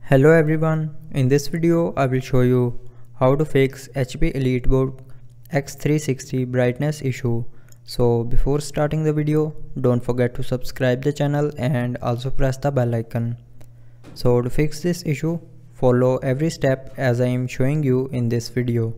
Hello everyone, in this video I will show you how to fix HP Elitebook x360 brightness issue. So before starting the video, don't forget to subscribe the channel and also press the bell icon. So to fix this issue, follow every step as I am showing you in this video.